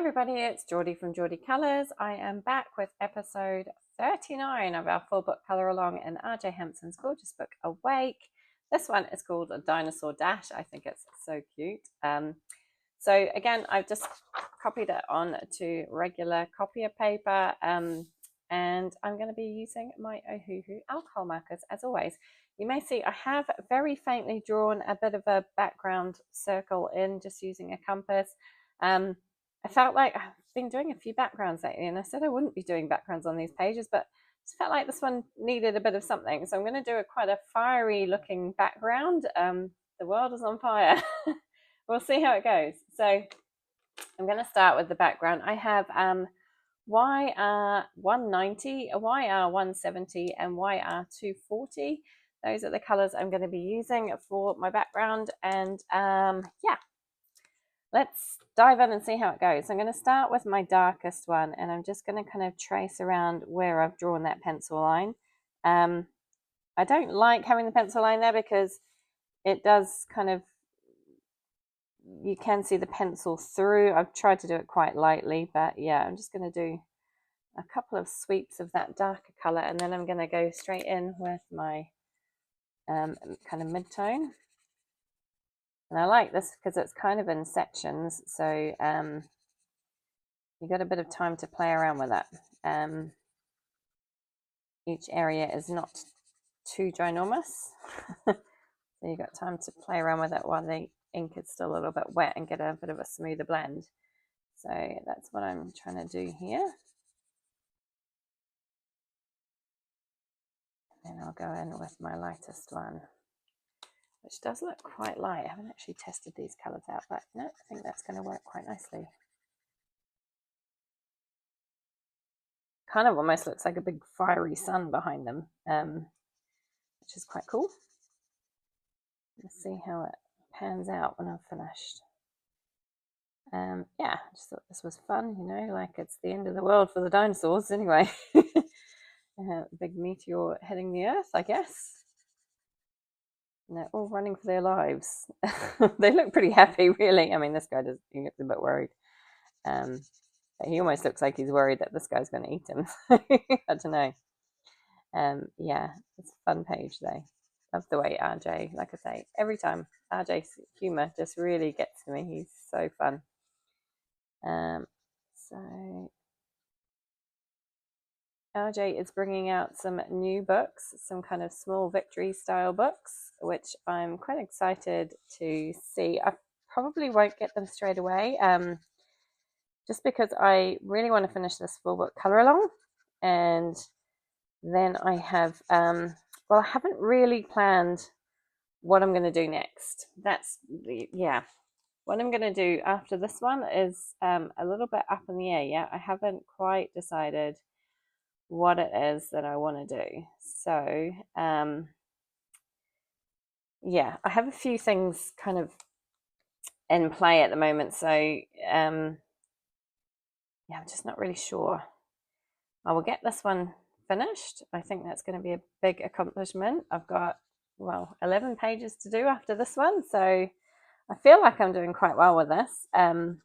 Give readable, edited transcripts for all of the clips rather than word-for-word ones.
everybody, it's Geordie from Geordie Colours. I am back with episode 39 of our full book colour along in R.J. Hampson's gorgeous book Awake. This one is called a Dinosaur Dash. I think it's so cute. So again, I've just copied it on to regular copier paper, and I'm going to be using my Ohuhu alcohol markers as always. You may see I have very faintly drawn a bit of a background circle in just using a compass. I felt like I've been doing a few backgrounds lately, and I said I wouldn't be doing backgrounds on these pages, but I just felt like this one needed a bit of something. So I'm going to do quite a fiery looking background. The world is on fire. We'll see how it goes. So I'm going to start with the background. I have YR 190, a YR 170, and YR 240. Those are the colors I'm going to be using for my background. And yeah, let's dive in and see how it goes. I'm going to start with my darkest one, and I'm just going to kind of trace around where I've drawn that pencil line. I don't like having the pencil line there because it does kind of, you can see the pencil through. I've tried to do it quite lightly, but yeah, I'm just going to do a couple of sweeps of that darker color, and then I'm going to go straight in with my kind of mid-tone. And I like this because it's kind of in sections, so you got a bit of time to play around with it. Each area is not too ginormous, so you got time to play around with it while the ink is still a little bit wet and get a bit of a smoother blend. So that's what I'm trying to do here. And I'll go in with my lightest one, which does look quite light. I haven't actually tested these colours out, but no, I think that's going to work quite nicely. Kind of almost looks like a big fiery sun behind them, which is quite cool. Let's see how it pans out when I've finished. Yeah, I just thought this was fun, you know, like it's the end of the world for the dinosaurs anyway. Big meteor hitting the earth, I guess. And they're all running for their lives. They look pretty happy, really. I mean, this guy does, he looks a bit worried. He almost looks like he's worried that this guy's going to eat him. I don't know. Yeah, it's a fun page though. Love the way RJ, like I say, every time RJ's humor just really gets to me. He's so fun. So RJ is bringing out some new books, some kind of small victory style books, which I'm quite excited to see. I probably won't get them straight away, just because I really want to finish this full book color along, and then I have well, I haven't really planned what I'm going to do next. That's yeah, what I'm going to do after this one is a little bit up in the air. Yeah, I haven't quite decided what it is that I want to do. So yeah, I have a few things kind of in play at the moment. So yeah, I'm just not really sure. I will get this one finished. I think that's going to be a big accomplishment. I've got, well, 11 pages to do after this one, so I feel like I'm doing quite well with this. And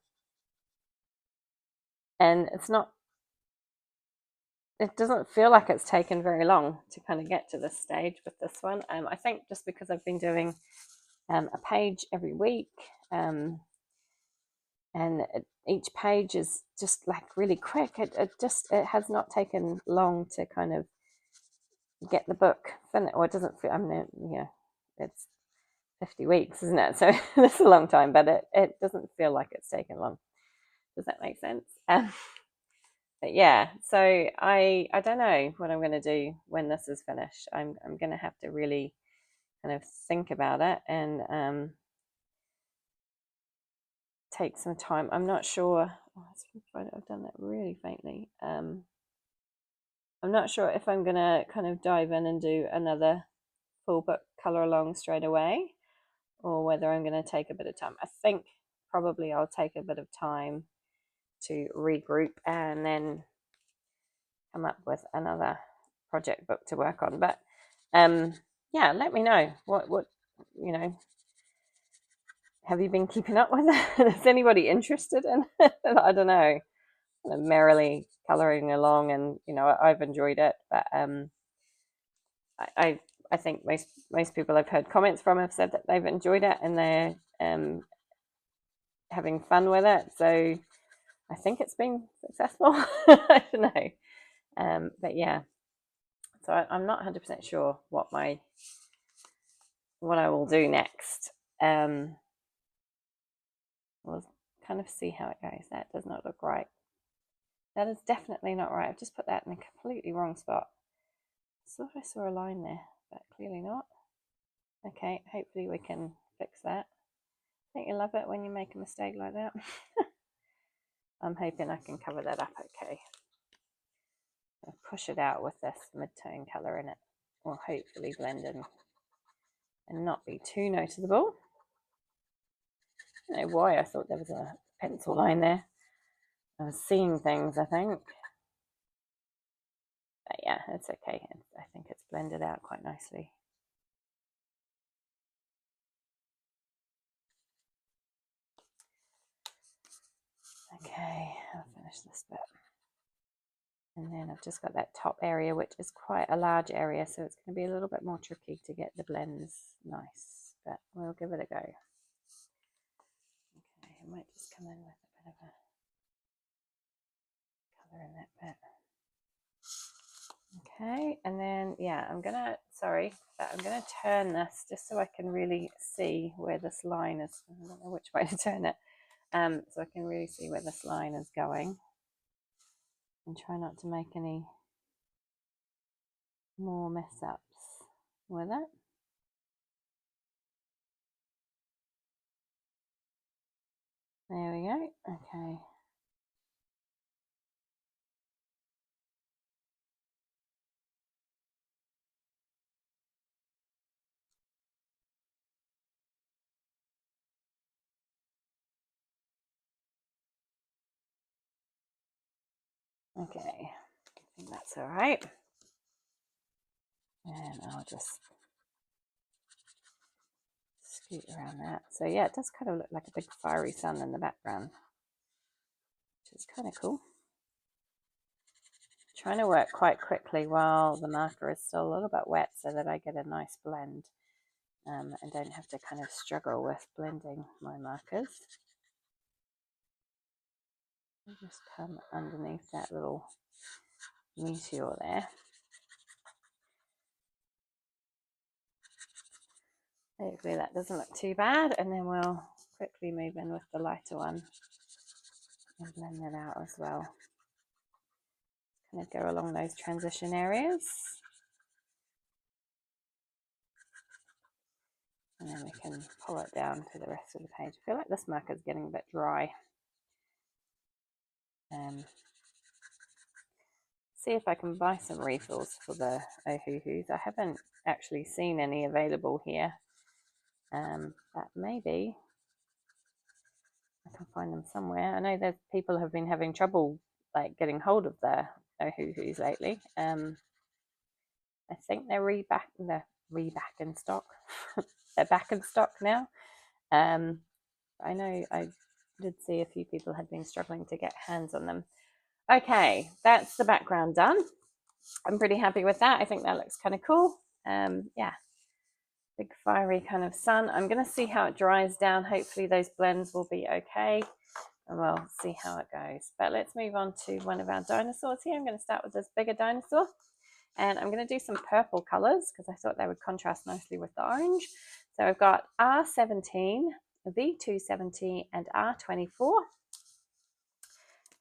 it doesn't feel like it's taken very long to kind of get to this stage with this one. I think just because I've been doing a page every week, and each page is just like really quick. It has not taken long to kind of get the book finished. Or it doesn't feel, I mean, yeah, it's 50 weeks, isn't it? So that's a long time, but it doesn't feel like it's taken long. Does that make sense? But yeah, so I don't know what I'm going to do when this is finished. I'm going to have to really kind of think about it and take some time. I'm not sure. I've done that really faintly. I'm not sure if I'm going to kind of dive in and do another full book color along straight away, or whether I'm going to take a bit of time. I think probably I'll take a bit of time to regroup and then come up with another project book to work on. But yeah, let me know what you know, have you been keeping up with it? Is anybody interested in it? I don't know. Kind of merrily colouring along, and I've enjoyed it, but I I think most people I've heard comments from have said that they've enjoyed it and they're having fun with it. So I think it's been successful. I don't know, but yeah. So I'm not 100% sure what I will do next. We'll kind of see how it goes. That does not look right. That is definitely not right. I've just put that in a completely wrong spot. I thought I saw a line there, but clearly not. Okay, hopefully we can fix that. I think you love it when you make a mistake like that. I'm hoping I can cover that up okay. I'll push it out with this mid-tone colour in it. Will hopefully blend in and not be too noticeable. I don't know why I thought there was a pencil line there. I was seeing things, I think. But yeah, it's okay. I think it's blended out quite nicely. Okay, I'll finish this bit. And then I've just got that top area, which is quite a large area, so it's going to be a little bit more tricky to get the blends nice, but we'll give it a go. Okay, I might just come in with a bit of a colour in that bit. Okay, and then yeah, I'm gonna turn this just so I can really see where this line is. I don't know which way to turn it, so I can really see where this line is going, and try not to make any more mess ups with it. There we go. Okay. Okay, I think that's all right. And I'll just scoot around that. So yeah, it does kind of look like a big fiery sun in the background, which is kind of cool. Trying to work quite quickly while the marker is still a little bit wet so that I get a nice blend and don't have to kind of struggle with blending my markers. I'll just come underneath that little meteor there. Hopefully that doesn't look too bad, and then we'll quickly move in with the lighter one and blend that out as well. Kind of go along those transition areas. And then we can pull it down to the rest of the page. I feel like this marker is getting a bit dry. See if I can buy some refills for the Ohuhus. I haven't actually seen any available here, but maybe I can find them somewhere. I know that people have been having trouble like getting hold of the Ohuhus lately. I think they're back in stock. They're back in stock now. I know I did see a few people had been struggling to get hands on them. Okay, that's the background done. I'm pretty happy with that. I think that looks kind of cool. Yeah, big fiery kind of sun. I'm going to see how it dries down. Hopefully those blends will be okay, and we'll see how it goes. But let's move on to one of our dinosaurs here. I'm going to start with this bigger dinosaur, and I'm going to do some purple colors because I thought they would contrast nicely with the orange. So I've got R17, V270, and R24.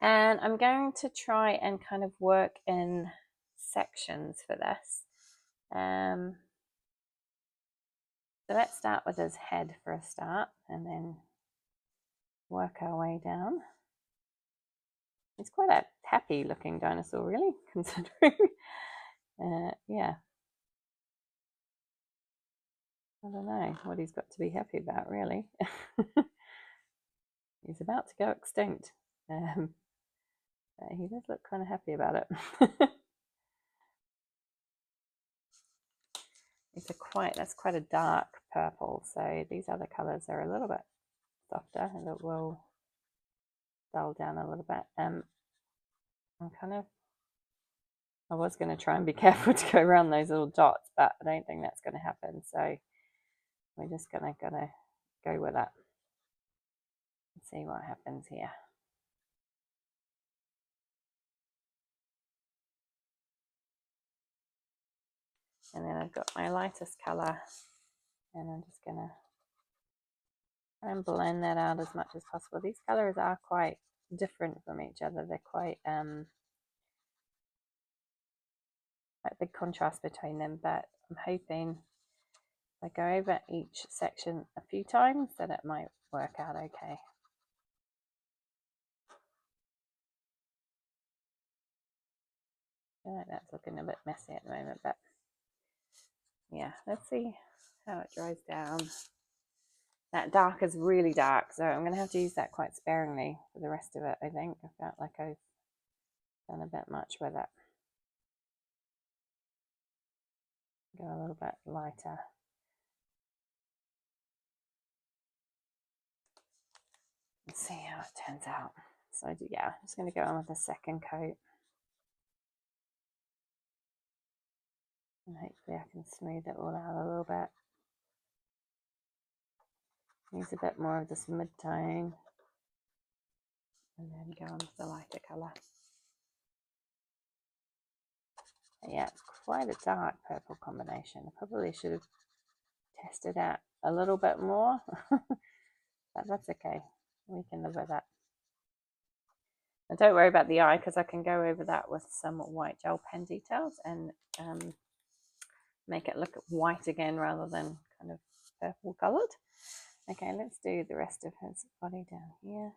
And I'm going to try and kind of work in sections for this. So let's start with his head for a start and then work our way down. It's quite a happy looking dinosaur, really, considering. Yeah. I don't know what he's got to be happy about, really. He's about to go extinct. He does look kind of happy about it. That's quite a dark purple, so these other colors are a little bit softer and it will dull down a little bit. I'm I was going to try and be careful to go around those little dots, but I don't think that's going to happen. So we're just going to go with it and see what happens here. And then I've got my lightest color, and I'm just going to try and blend that out as much as possible. These colors are quite different from each other. They're quite a big contrast between them, but I'm hoping if I go over each section a few times that it might work out okay. I feel like that's looking a bit messy at the moment, but yeah, let's see how it dries down. That dark is really dark, so I'm going to have to use that quite sparingly for the rest of it, I think. I felt like I've done a bit much with it. Go a little bit lighter. Let's see how it turns out. So yeah, I'm just going to go on with the second coat. And hopefully I can smooth it all out a little bit. Use a bit more of this mid-tone. And then go on with the lighter colour. Yeah, it's quite a dark purple combination. I probably should have tested out a little bit more. But that's okay. We can live with that. And don't worry about the eye, because I can go over that with some white gel pen details and make it look white again rather than kind of purple coloured. Okay, let's do the rest of his body down here.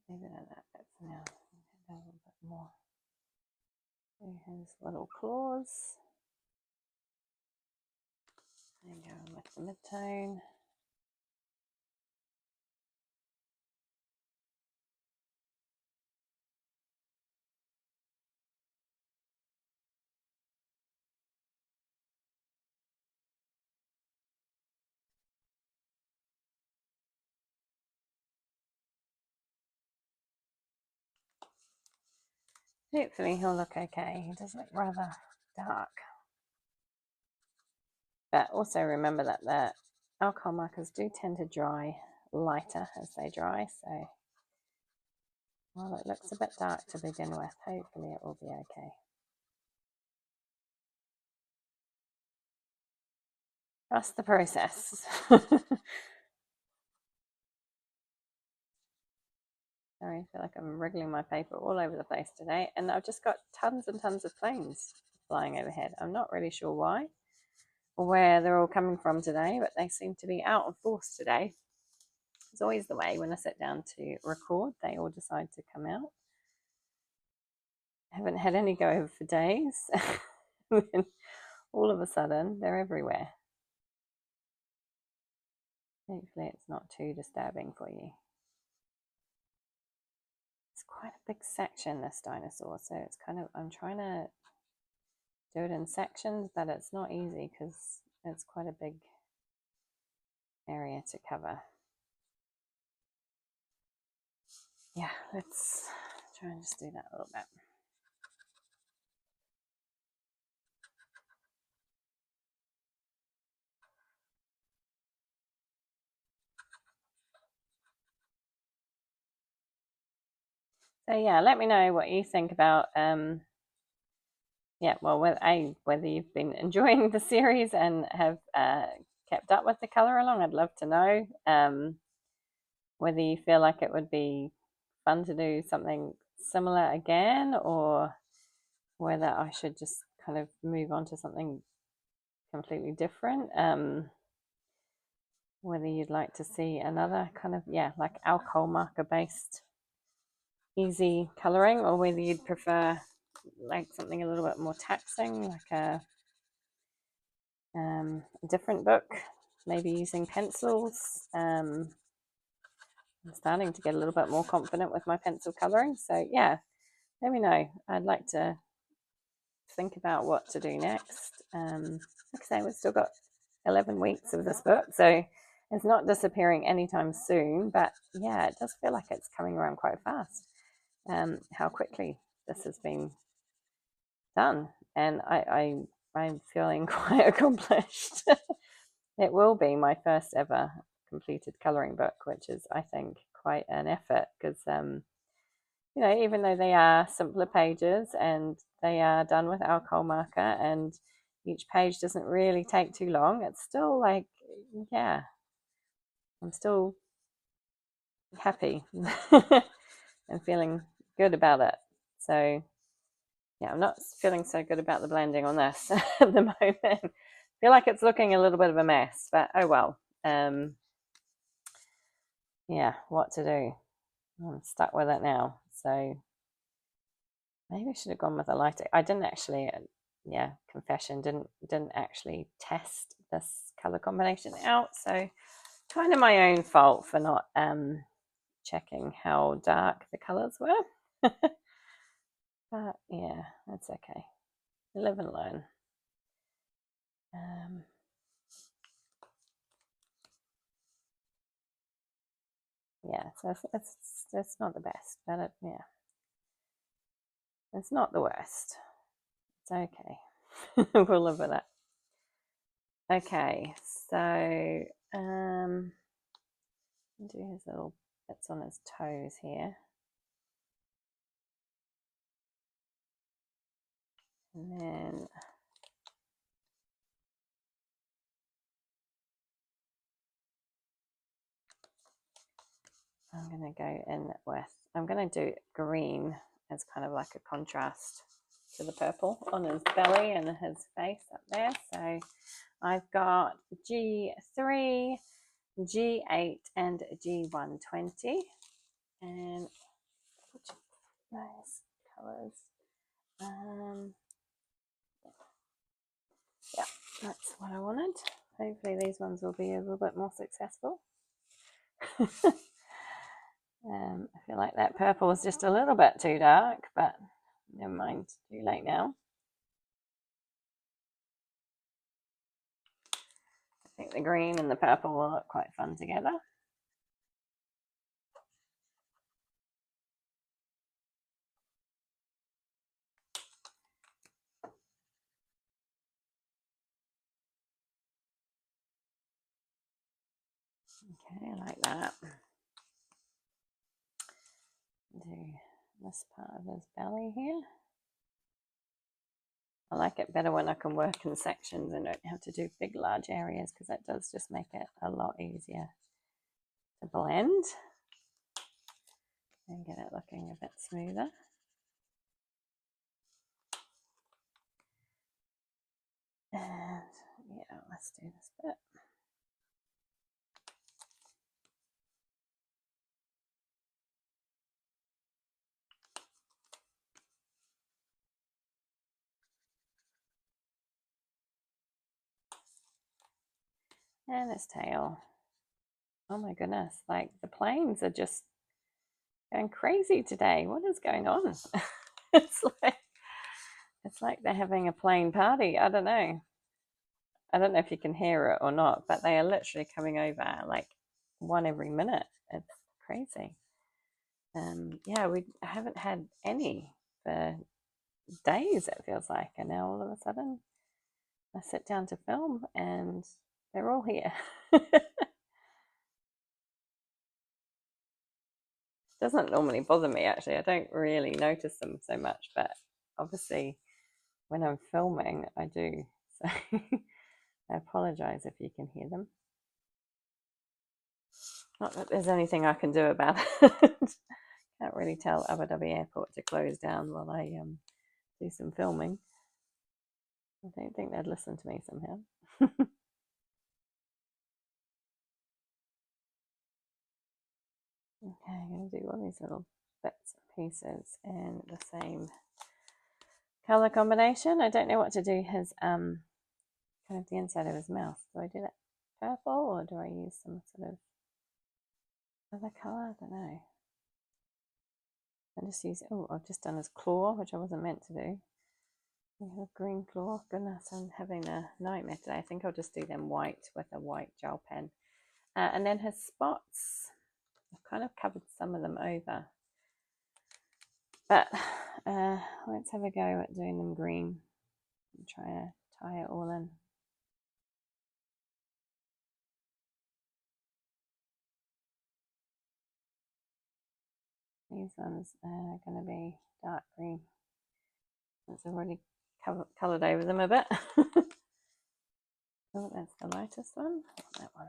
Maybe that's now a little bit more. Do his little claws. And go with the mid-tone. Hopefully he'll look okay. He does look rather dark. But also remember that the alcohol markers do tend to dry lighter as they dry. So while it looks a bit dark to begin with, hopefully it will be okay. Trust the process. Sorry, I feel like I'm wriggling my paper all over the place today, and I've just got tons and tons of planes flying overhead. I'm not really sure why or where they're all coming from today, but they seem to be out of force today. It's always the way when I sit down to record, they all decide to come out. I haven't had any go over for days. Then all of a sudden, they're everywhere. Hopefully it's not too disturbing for you. It's quite a big section, this dinosaur, so it's kind of, I'm trying to do it in sections, but it's not easy because it's quite a big area to cover. Yeah, let's try and just do that a little bit. So yeah, let me know what you think about whether you've been enjoying the series and have kept up with the color along. I'd love to know whether you feel like it would be fun to do something similar again, or whether I should just kind of move on to something completely different. Whether you'd like to see another kind of, like alcohol marker based easy coloring, or whether you'd prefer like something a little bit more taxing, like a a different book, maybe using pencils. I'm starting to get a little bit more confident with my pencil colouring. So yeah, let me know. I'd like to think about what to do next. Like I say, we've still got 11 weeks of this book, so it's not disappearing anytime soon, but yeah, it does feel like it's coming around quite fast. How quickly this has been done, and I'm feeling quite accomplished. It will be my first ever completed colouring book, which is, I think, quite an effort because you know, even though they are simpler pages and they are done with alcohol marker and each page doesn't really take too long, it's still like, yeah, I'm still happy and feeling good about it. So yeah, I'm not feeling so good about the blending on this at the moment. I feel like it's looking a little bit of a mess, but oh well. Yeah, what to do? I'm stuck with it now. So maybe I should have gone with a lighter. I didn't actually, yeah, confession, didn't actually test this color combination out. So kind of my own fault for not checking how dark the colors were. But yeah, that's okay. Live and learn. Yeah, so it's not the best, but yeah, it's not the worst. It's okay. We'll live with it. Okay, so do his little bits on his toes here. And then I'm going to go in with, I'm going to do green as kind of like a contrast to the purple on his belly and his face up there. So I've got G3, G8 and G120, and nice colors. Yeah, that's what I wanted. Hopefully these ones will be a little bit more successful. I feel like that purple was just a little bit too dark, but never mind, too late now. I think the green and the purple will look quite fun together. Okay, I like that. Do this part of his belly here. I like it better when I can work in sections and don't have to do big, large areas because that does just make it a lot easier to blend and get it looking a bit smoother. And yeah, let's do this bit. And his tail. Oh my goodness, like the planes are just going crazy today. What is going on? it's like they're having a plane party. I don't know. I don't know if you can hear it or not, but they are literally coming over like one every minute. It's crazy. Yeah, we haven't had any for days, it feels like, and now all of a sudden I sit down to film and they're all here. Doesn't normally bother me actually. I don't really notice them so much, but obviously when I'm filming I do. So I apologize if you can hear them. Not that there's anything I can do about it. Can't really tell Abu Dhabi Airport to close down while I do some filming. I don't think they'd listen to me somehow. Okay, I'm going to do all these little bits and pieces in the same color combination. I don't know what to do his kind of the inside of his mouth. Do I do that purple or do I use some sort of other colour? I don't know. I just use, oh, I've just done his claw, which I wasn't meant to do. We have green claw. Goodness, I'm having a nightmare today. I think I'll just do them white with a white gel pen. And then his spots, I've kind of covered some of them over. But let's have a go at doing them green and try to tie it all in. These ones are going to be dark green. I've already coloured over them a bit. Oh, that's the lightest one. That one.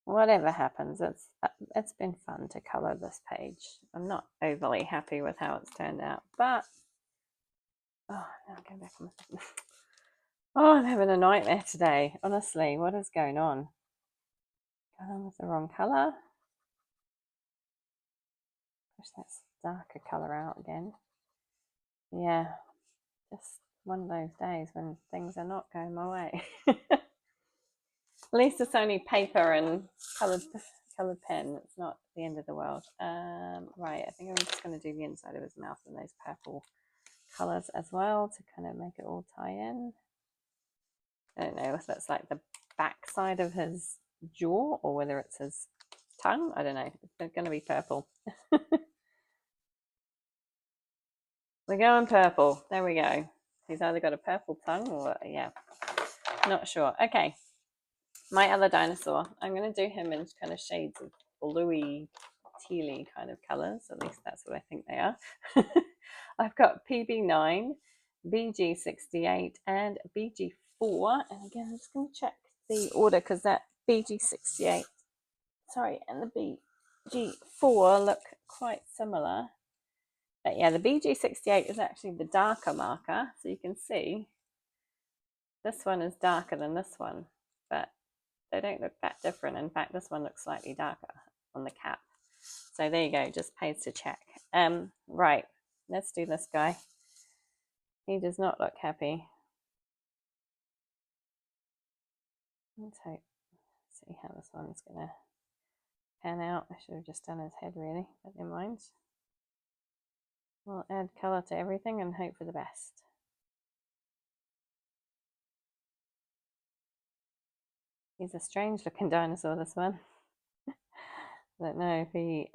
Whatever happens, it's been fun to colour this page. I'm not overly happy with how it's turned out, but oh, now I'm going back on my oh, I'm having a nightmare today. Honestly, what is going on? Got on with the wrong colour. Push that darker colour out again. Yeah, just one of those days when things are not going my way. At least it's only paper and coloured pen. It's not the end of the world. Right, I think I'm just going to do the inside of his mouth in those purple colours as well to kind of make it all tie in. I don't know if that's like the back side of his jaw or whether it's his tongue. I don't know. It's going to be purple. We're going purple. There we go. He's either got a purple tongue or, yeah, not sure. Okay, my other dinosaur. I'm going to do him in kind of shades of bluey, tealy kind of colours. At least that's what I think they are. I've got PB9, BG68, and BG4. And again, I'm just going to check the order because that BG68, sorry, and the BG4 look quite similar. But yeah, the BG68 is actually the darker marker. So you can see this one is darker than this one, but they don't look that different. In fact, this one looks slightly darker on the cap. So there you go, just pays to check. Right, let's do this guy. He does not look happy. Let's see how this one's gonna pan out. I should have just done his head really, but never mind. We'll add colour to everything and hope for the best. He's a strange looking dinosaur, this one. I don't know if he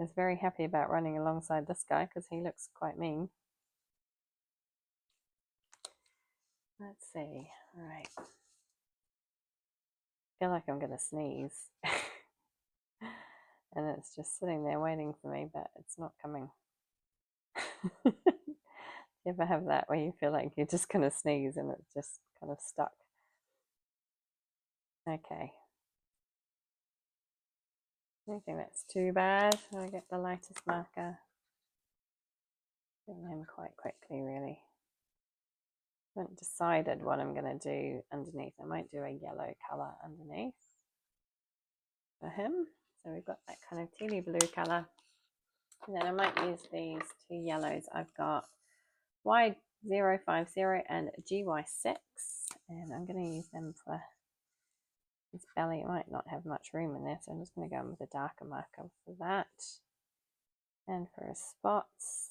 is very happy about running alongside this guy because he looks quite mean. Let's see. All right. I feel like I'm going to sneeze. And it's just sitting there waiting for me, but it's not coming. Do you ever have that where you feel like you're just going to sneeze and it's just kind of stuck? Okay. I don't think that's too bad. I get the lightest marker. Doing him quite quickly, really. I haven't decided what I'm going to do underneath. I might do a yellow colour underneath for him. So we've got that kind of tealy blue colour. And then I might use these two yellows. I've got Y050 and GY6. And I'm going to use them for his belly. It might not have much room in there, so I'm just going to go in with a darker marker for that. And for his spots.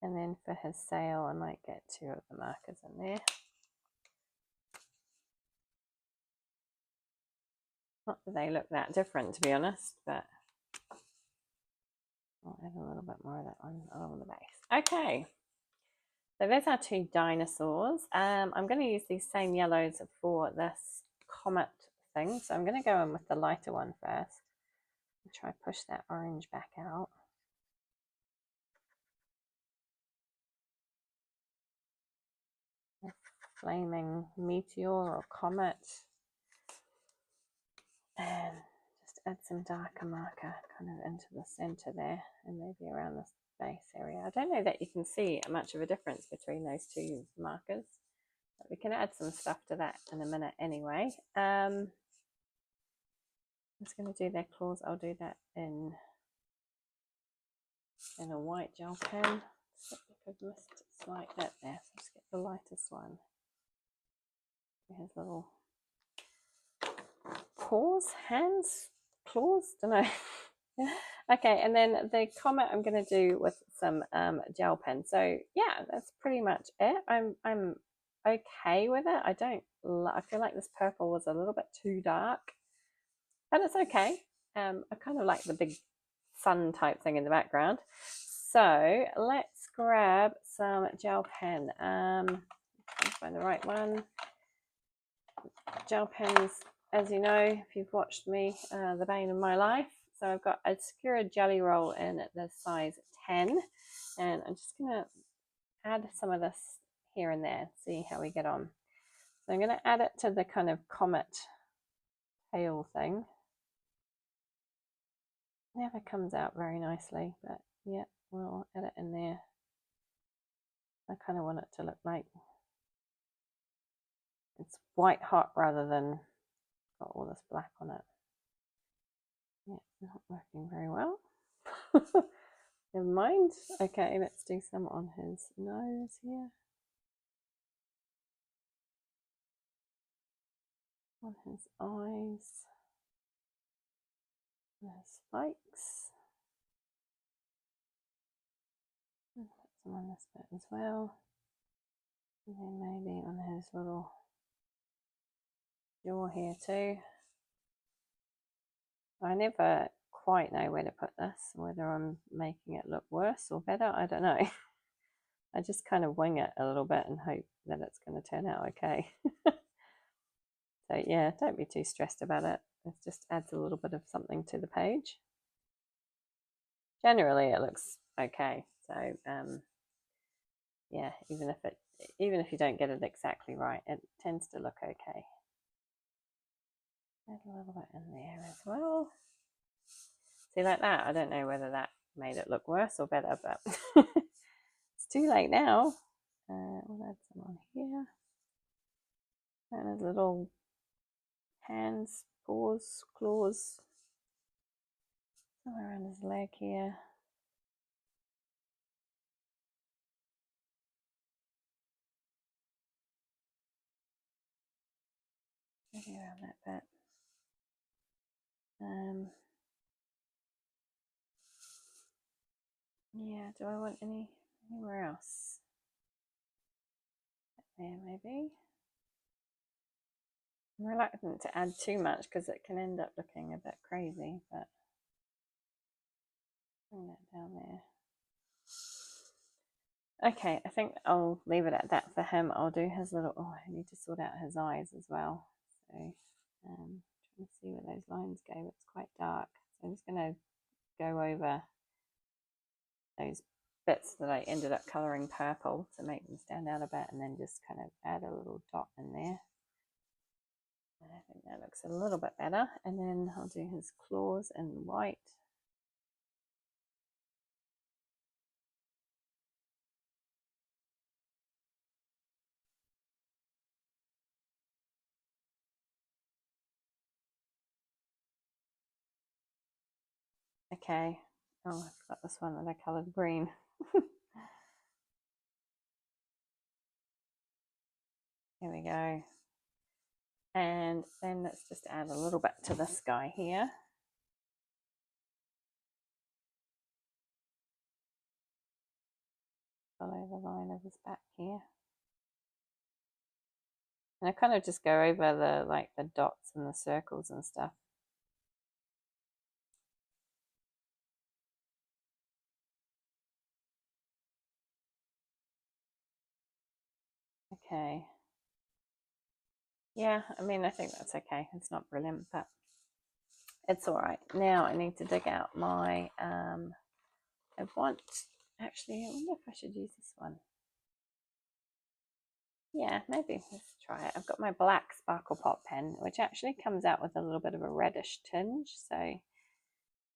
And then for his sail, I might get two of the markers in there. Not that they look that different, to be honest, but I'll add a little bit more of that one along the base. Okay, so there's our two dinosaurs. I'm going to use these same yellows for this comet thing. So I'm going to go in with the lighter one first. I'll try push that orange back out. A flaming meteor or comet. And just add some darker marker kind of into the center there and maybe around the base area. I don't know that you can see much of a difference between those two markers. We can add some stuff to that in a minute anyway. I'm just going to do their claws. I'll do that in a white gel pen. So I've missed a slight bit there, so just get the lightest one. Here's little paws, hands, claws, don't know. Okay, and then the comet I'm going to do with some gel pen. So yeah, that's pretty much it. I'm okay with it. I feel like this purple was a little bit too dark, but it's okay. I kind of like the big sun type thing in the background. So let's grab some gel pen. Find the right one. Gel pens, as you know, if you've watched me, the bane of my life. So I've got a Sakura Gelly Roll in the size 10, and I'm just going to add some of this here and there, see how we get on. So I'm going to add it to the kind of comet tail thing. Never comes out very nicely, but yeah, we'll add it in there. I kind of want it to look like it's white hot rather than got all this black on it. Yeah, not working very well. Never mind. Okay, let's do some on his nose here. On his eyes. On his spikes. And put some on this bit as well. And then maybe on his little jaw here too. I never quite know where to put this, whether I'm making it look worse or better, I don't know. I just kind of wing it a little bit and hope that it's going to turn out okay. So yeah, don't be too stressed about it. It just adds a little bit of something to the page. Generally it looks okay. So yeah, even if you don't get it exactly right, it tends to look okay. Add a little bit in there as well. See, like that, I don't know whether that made it look worse or better, but it's too late now. We'll add some on here. And his little hands, paws, claws, somewhere around his leg here. Maybe around that bit. Yeah, do I want anywhere else? There, maybe. I'm reluctant to add too much because it can end up looking a bit crazy, but bring that down there. Okay, I think I'll leave it at that for him. I'll do his little, I need to sort out his eyes as well. So trying to see where those lines go. It's quite dark. So I'm just going to go over those bits that I ended up colouring purple to make them stand out a bit, and then just kind of add a little dot in there. And I think that looks a little bit better. And then I'll do his claws in white. Okay. Oh, I forgot this one that I coloured green. Here we go. And then let's just add a little bit to this guy here. Follow the line of his back here. And I kind of just go over the dots and the circles and stuff. Okay. Yeah, I mean, I think that's okay. It's not brilliant, but it's all right. Now I need to dig out my, actually, I wonder if I should use this one. Yeah, maybe let's try it. I've got my black Sparkle Pop pen, which actually comes out with a little bit of a reddish tinge, so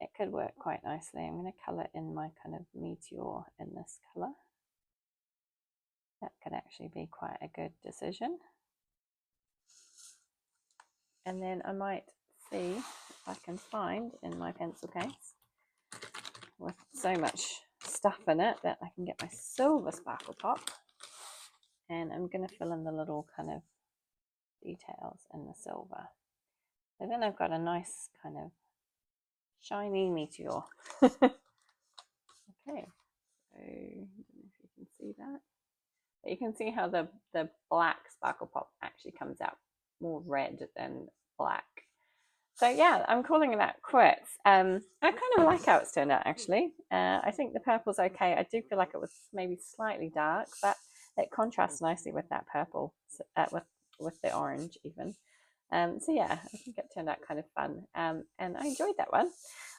it could work quite nicely. I'm going to colour in my kind of meteor in this colour. That could actually be quite a good decision. And then I might see if I can find in my pencil case, with so much stuff in it, that I can get my silver sparkle pop, and I'm going to fill in the little kind of details in the silver. So then I've got a nice kind of shiny meteor. Okay, so I don't know if you can see that. But you can see how the black sparkle pop actually comes out more red than black. So yeah, I'm calling that quits. I kind of like how it's turned out, actually. I think the purple's okay. I do feel like it was maybe slightly dark, but it contrasts nicely with that purple, with the orange even. So yeah, I think it turned out kind of fun, and I enjoyed that one.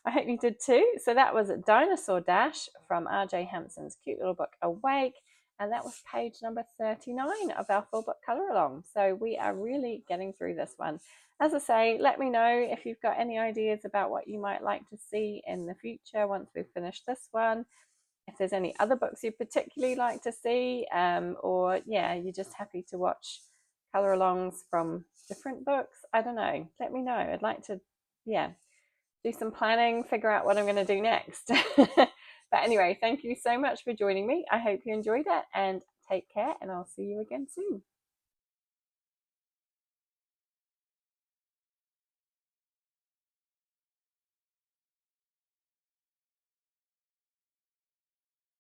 I hope you did too. So that was Dinosaur Dash from R.J. Hampson's cute little book Awake, and that was page number 39 of our full book colour along. So we are really getting through this one. As I say, let me know if you've got any ideas about what you might like to see in the future once we've finished this one. If there's any other books you particularly like to see, or yeah, you're just happy to watch color alongs from different books, I don't know, let me know. I'd like to, yeah, do some planning, figure out what I'm going to do next. But anyway, thank you so much for joining me. I hope you enjoyed it, and take care, and I'll see you again soon.